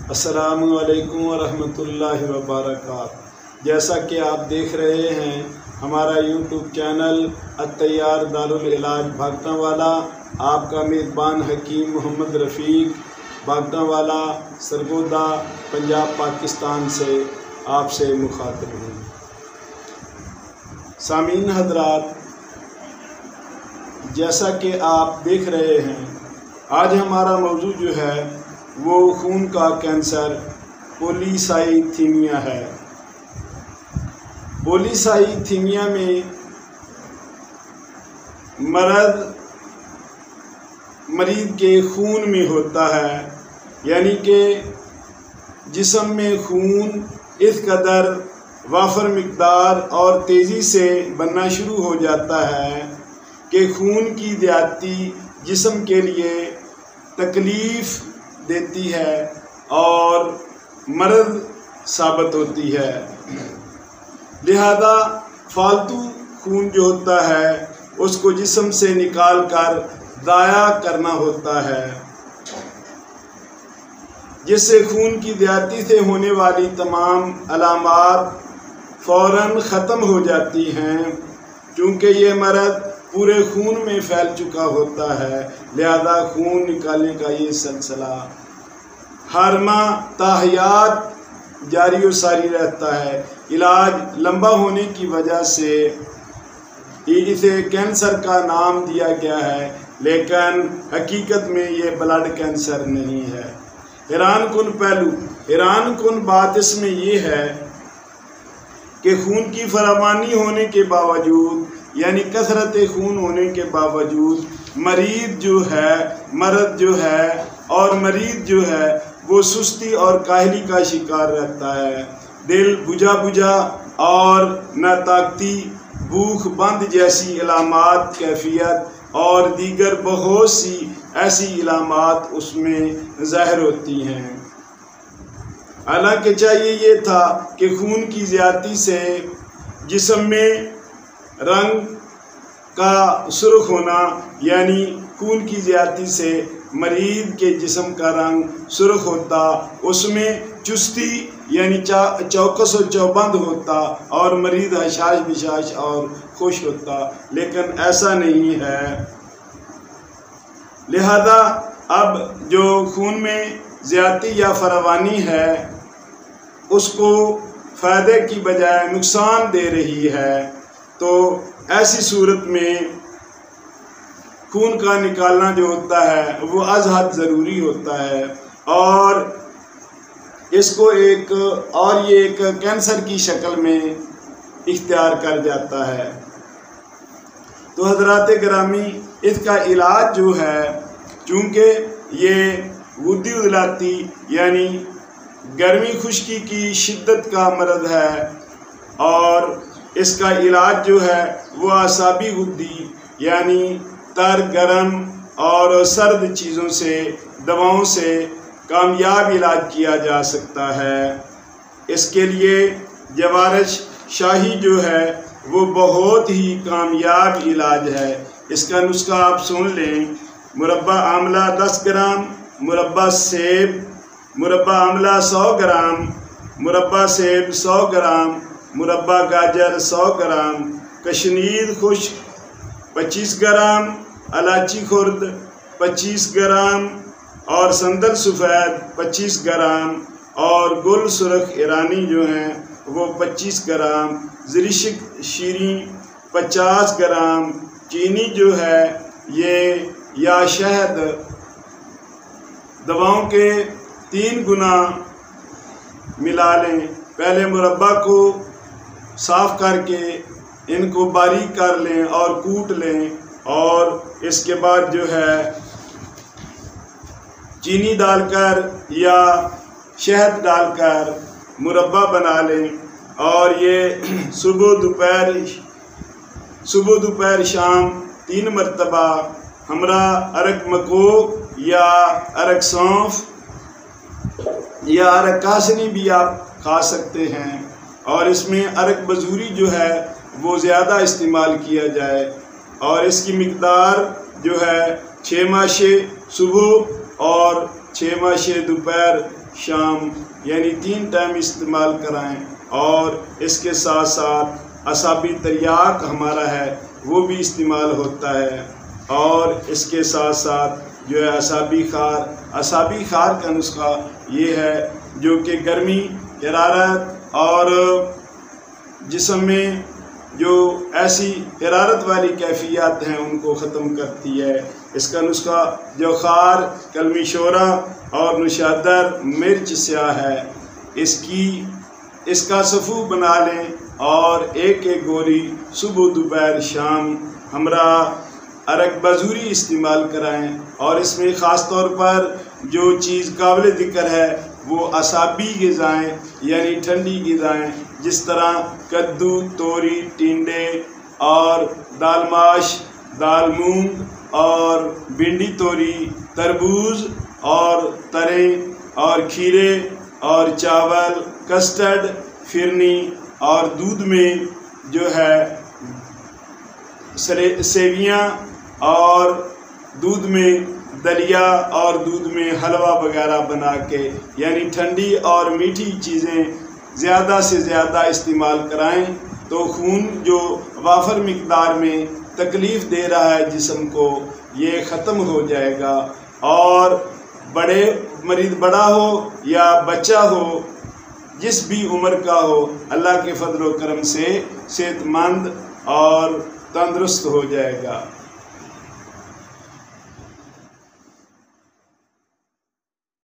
السلام علیکم ورحمۃ اللہ وبرکاتہ۔ جیسا کہ آپ دیکھ رہے ہیں ہمارا یوٹیوب چینل الطیار دارالعلاج بھاگٹا والا، آپ کا میزبان حکیم محمد رفیق بھاگٹا والا سرگودا پنجاب پاکستان سے آپ سے مخاطب ہوں۔ سامعین حضرات، جیسا کہ آپ دیکھ رہے ہیں آج ہمارا موضوع جو ہے وہ خون کا کینسر پولیسائیتھیمیا ہے۔ پولیسائیتھیمیا میں مریض کے خون میں ہوتا ہے، یعنی کہ جسم میں خون اس قدر وافر مقدار اور تیزی سے بننا شروع ہو جاتا ہے کہ خون کی زیادتی جسم کے لیے تکلیف دیتی ہے اور مرض ثابت ہوتی ہے۔ لہذا فالتو خون جو ہوتا ہے اس کو جسم سے نکال کر ضائع کرنا ہوتا ہے، جس سے خون کی زیادتی سے ہونے والی تمام علامات فوراً ختم ہو جاتی ہیں۔ چونکہ یہ مرض پورے خون میں پھیل چکا ہوتا ہے، لہذا خون نکالنے کا یہ سلسلہ ہر ماہ تاحیات جاری و ساری رہتا ہے۔ علاج لمبا ہونے کی وجہ سے اسے کینسر کا نام دیا گیا ہے، لیکن حقیقت میں یہ بلڈ کینسر نہیں ہے۔ حیران کن بات اس میں یہ ہے کہ خون کی فراوانی ہونے کے باوجود، یعنی کثرت خون ہونے کے باوجود مریض جو ہے وہ سستی اور کاہلی کا شکار رہتا ہے۔ دل بجھا اور ناطاقتی، بھوک بند جیسی علامات، کیفیت اور دیگر بہت سی ایسی علامات اس میں ظاہر ہوتی ہیں۔ حالانکہ چاہیے یہ تھا کہ خون کی زیادتی سے جسم میں رنگ کا سرخ ہونا، یعنی خون کی زیادتی سے مریض کے جسم کا رنگ سرخ ہوتا، اس میں چستی یعنی چوکس و چوبند ہوتا اور مریض حشاش بشاش اور خوش ہوتا، لیکن ایسا نہیں ہے۔ لہذا اب جو خون میں زیادتی یا فراوانی ہے اس کو فائدے کی بجائے نقصان دے رہی ہے، تو ایسی صورت میں خون کا نکالنا جو ہوتا ہے وہ از حد ضروری ہوتا ہے، اور اس کو یہ ایک کینسر کی شکل میں اختیار کر جاتا ہے۔ تو حضرات گرامی، اس کا علاج جو ہے، چونکہ یہ غدی عضلاتی یعنی گرمی خشکی کی شدت کا مرض ہے، اور اس کا علاج جو ہے وہ اعصابی غدی یعنی تر، گرم اور سرد چیزوں سے، دواؤں سے کامیاب علاج کیا جا سکتا ہے۔ اس کے لیے جوارش شاہی جو ہے وہ بہت ہی کامیاب علاج ہے۔ اس کا نسخہ آپ سن لیں: مربع آملہ 10 گرام، مربع سیب، مربع آملہ 100 گرام، مربع سیب 100 گرام، مربع گاجر 100 گرام، کشنید خشک 25 گرام، الائچی خرد 25 گرام اور سندل سفید 25 گرام اور گل سرخ ایرانی جو ہیں وہ 25 گرام، زرشک شیریں 50 گرام، چینی جو ہے یہ یا شہد دواؤں کے 3 گنا ملا لیں۔ پہلے مربع کو صاف کر کے ان کو باریک کر لیں اور کوٹ لیں، اور اس کے بعد جو ہے چینی ڈال کر یا شہد ڈال کر مربع بنا لیں، اور یہ صبح دوپہر شام 3 مرتبہ ہمراہ ارک مکو یا ارک سونف یا ارک کاسنی بھی آپ کھا سکتے ہیں، اور اس میں ارک بزوری جو ہے وہ زیادہ استعمال کیا جائے، اور اس کی مقدار جو ہے 6 ماشے صبح اور 6 ماشے دوپہر شام یعنی 3 ٹائم استعمال کرائیں، اور اس کے ساتھ ساتھ اعصابی تریاک ہمارا ہے وہ بھی استعمال ہوتا ہے، اور اس کے ساتھ ساتھ جو ہے اعصابی خار کا نسخہ یہ ہے جو کہ گرمی، حرارت اور جسم میں جو ایسی حرارت والی کیفیات ہیں ان کو ختم کرتی ہے۔ اس کا نسخہ جو خار، کلمی شورہ اور نوشادر مرچ سیاہ ہے، اس کا صفو بنا لیں اور ایک گوری صبح دوپہر شام ہمراہ عرق بزوری استعمال کرائیں، اور اس میں خاص طور پر جو چیز قابل ذکر ہے وہ اعصابی غذائیں یعنی ٹھنڈی غذائیں جس طرح کدو، توری، ٹینڈے اور دال ماش، دال مونگ اور بھنڈی توری، تربوز اور تریں اور کھیرے اور چاول، کسٹرڈ، فرنی، اور دودھ میں جو ہے سیویاں، اور دودھ میں دلیا، اور دودھ میں حلوہ وغیرہ بنا کے یعنی ٹھنڈی اور میٹھی چیزیں زیادہ سے زیادہ استعمال کرائیں تو خون جو وافر مقدار میں تکلیف دے رہا ہے جسم کو یہ ختم ہو جائے گا، اور مریض بڑا ہو یا بچہ ہو، جس بھی عمر کا ہو، اللہ کے فضل و کرم سے صحت مند اور تندرست ہو جائے گا۔